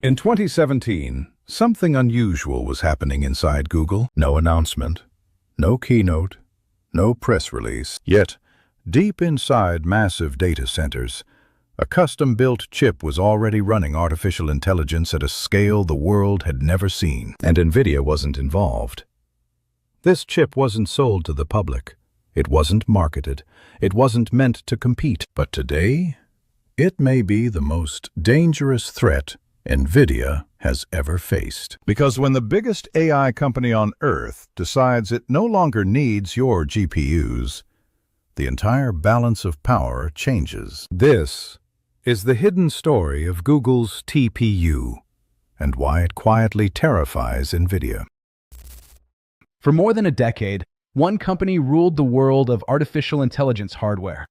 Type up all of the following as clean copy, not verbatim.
In 2017, something unusual was happening inside Google. No announcement, no keynote, no press release. Yet, deep inside massive data centers, a custom-built chip was already running artificial intelligence at a scale the world had never seen. And NVIDIA wasn't involved. This chip wasn't sold to the public. It wasn't marketed. It wasn't meant to compete. But today, it may be the most dangerous threat NVIDIA has ever faced. Because when the biggest AI company on Earth decides it no longer needs your GPUs, the entire balance of power changes. This is the hidden story of Google's TPU and why it quietly terrifies NVIDIA. For more than a decade, one company ruled the world of artificial intelligence hardware.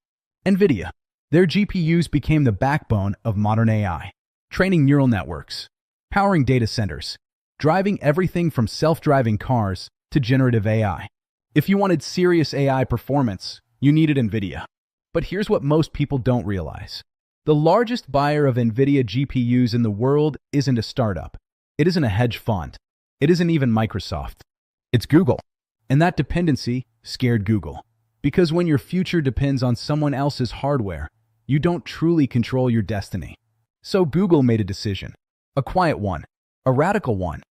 NVIDIA. Their GPUs became the backbone of modern AI, training neural networks, powering data centers, driving everything from self-driving cars to generative AI. If you wanted serious AI performance, you needed NVIDIA. But here's what most people don't realize. The largest buyer of NVIDIA GPUs in the world isn't a startup. It isn't a hedge fund. It isn't even Microsoft. It's Google. And that dependency scared Google. Because when your future depends on someone else's hardware, you don't truly control your destiny. So Google made a decision. A quiet one. A radical one.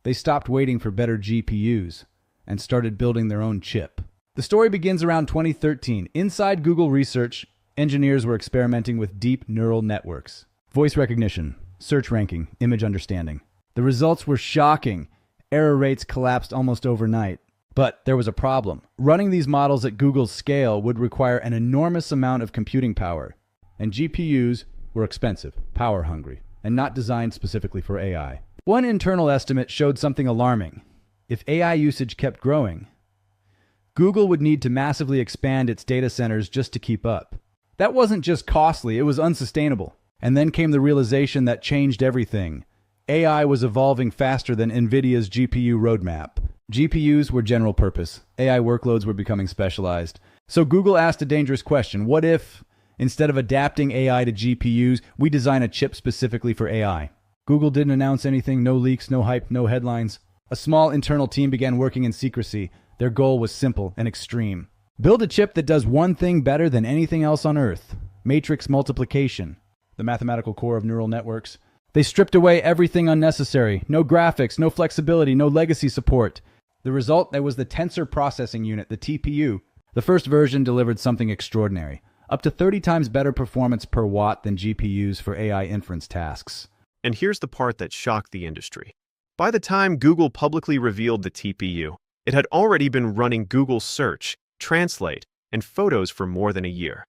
They stopped waiting for better GPUs and started building their own chip. The story begins around 2013. Inside Google research, engineers were experimenting with deep neural networks. Voice recognition, search ranking, image understanding. The results were shocking. Error rates collapsed almost overnight. But there was a problem. Running these models at Google's scale would require an enormous amount of computing power. And GPUs were expensive, power-hungry, and not designed specifically for AI. One internal estimate showed something alarming. If AI usage kept growing, Google would need to massively expand its data centers just to keep up. That wasn't just costly, it was unsustainable. And then came the realization that changed everything. AI was evolving faster than NVIDIA's GPU roadmap. GPUs were general purpose. AI workloads were becoming specialized. So Google asked a dangerous question. What if, instead of adapting AI to GPUs, we design a chip specifically for AI? Google didn't announce anything, no leaks, no hype, no headlines. A small internal team began working in secrecy. Their goal was simple and extreme. Build a chip that does one thing better than anything else on Earth. Matrix multiplication, the mathematical core of neural networks. They stripped away everything unnecessary. No graphics, no flexibility, no legacy support. The result, there was the Tensor processing unit, the TPU. The first version delivered something extraordinary. Up to 30 times better performance per watt than GPUs for AI inference tasks. And here's the part that shocked the industry. By the time Google publicly revealed the TPU, it had already been running Google Search, Translate, and Photos for more than a year.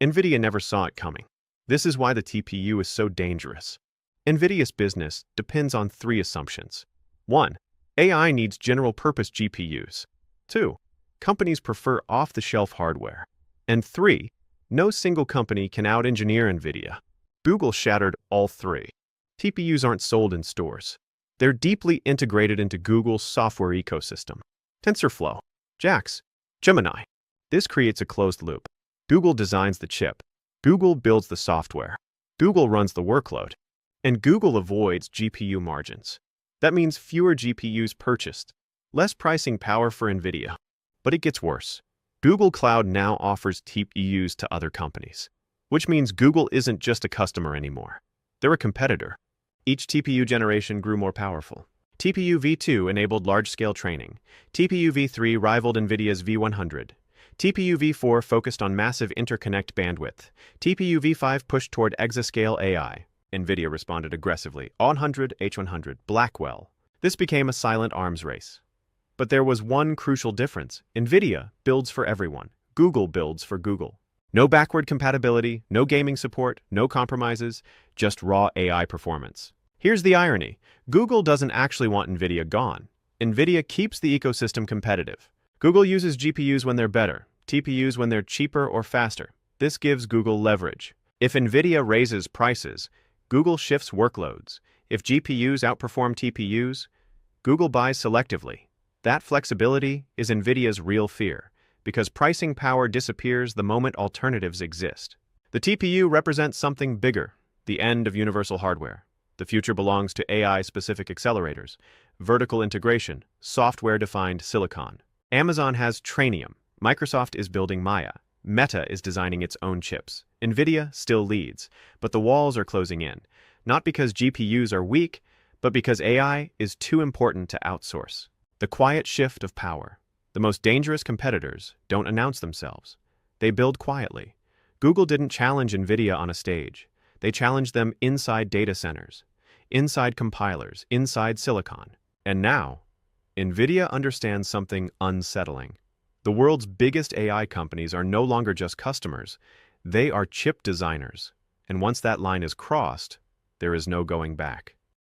NVIDIA never saw it coming. This is why the TPU is so dangerous. NVIDIA's business depends on three assumptions. 1. AI needs general-purpose GPUs. 2. Companies prefer off-the-shelf hardware. And 3. No single company can out-engineer NVIDIA. Google shattered all three. TPUs aren't sold in stores. They're deeply integrated into Google's software ecosystem. TensorFlow, JAX, Gemini. This creates a closed loop. Google designs the chip. Google builds the software. Google runs the workload. And Google avoids GPU margins. That means fewer GPUs purchased, less pricing power for NVIDIA. But it gets worse. Google Cloud now offers TPUs to other companies, which means Google isn't just a customer anymore. They're a competitor. Each TPU generation grew more powerful. TPU v2 enabled large-scale training. TPU v3 rivaled NVIDIA's v100. TPU v4 focused on massive interconnect bandwidth. TPU v5 pushed toward exascale AI. NVIDIA responded aggressively. A100, H100, Blackwell. This became a silent arms race. But there was one crucial difference. NVIDIA builds for everyone. Google builds for Google. No backward compatibility, no gaming support, no compromises, just raw AI performance. Here's the irony. Google doesn't actually want NVIDIA gone. NVIDIA keeps the ecosystem competitive. Google uses GPUs when they're better, TPUs when they're cheaper or faster. This gives Google leverage. If NVIDIA raises prices, Google shifts workloads. If GPUs outperform TPUs, Google buys selectively. That flexibility is NVIDIA's real fear, because pricing power disappears the moment alternatives exist. The TPU represents something bigger, the end of universal hardware. The future belongs to AI-specific accelerators, vertical integration, software-defined silicon. Amazon has Trainium. Microsoft is building Maya. Meta is designing its own chips. NVIDIA still leads, but the walls are closing in. Not because GPUs are weak, but because AI is too important to outsource. The quiet shift of power. The most dangerous competitors don't announce themselves. They build quietly. Google didn't challenge NVIDIA on a stage. They challenged them inside data centers, inside compilers, inside silicon. And now, NVIDIA understands something unsettling. The world's biggest AI companies are no longer just customers. They are chip designers. And once that line is crossed, there is no going back.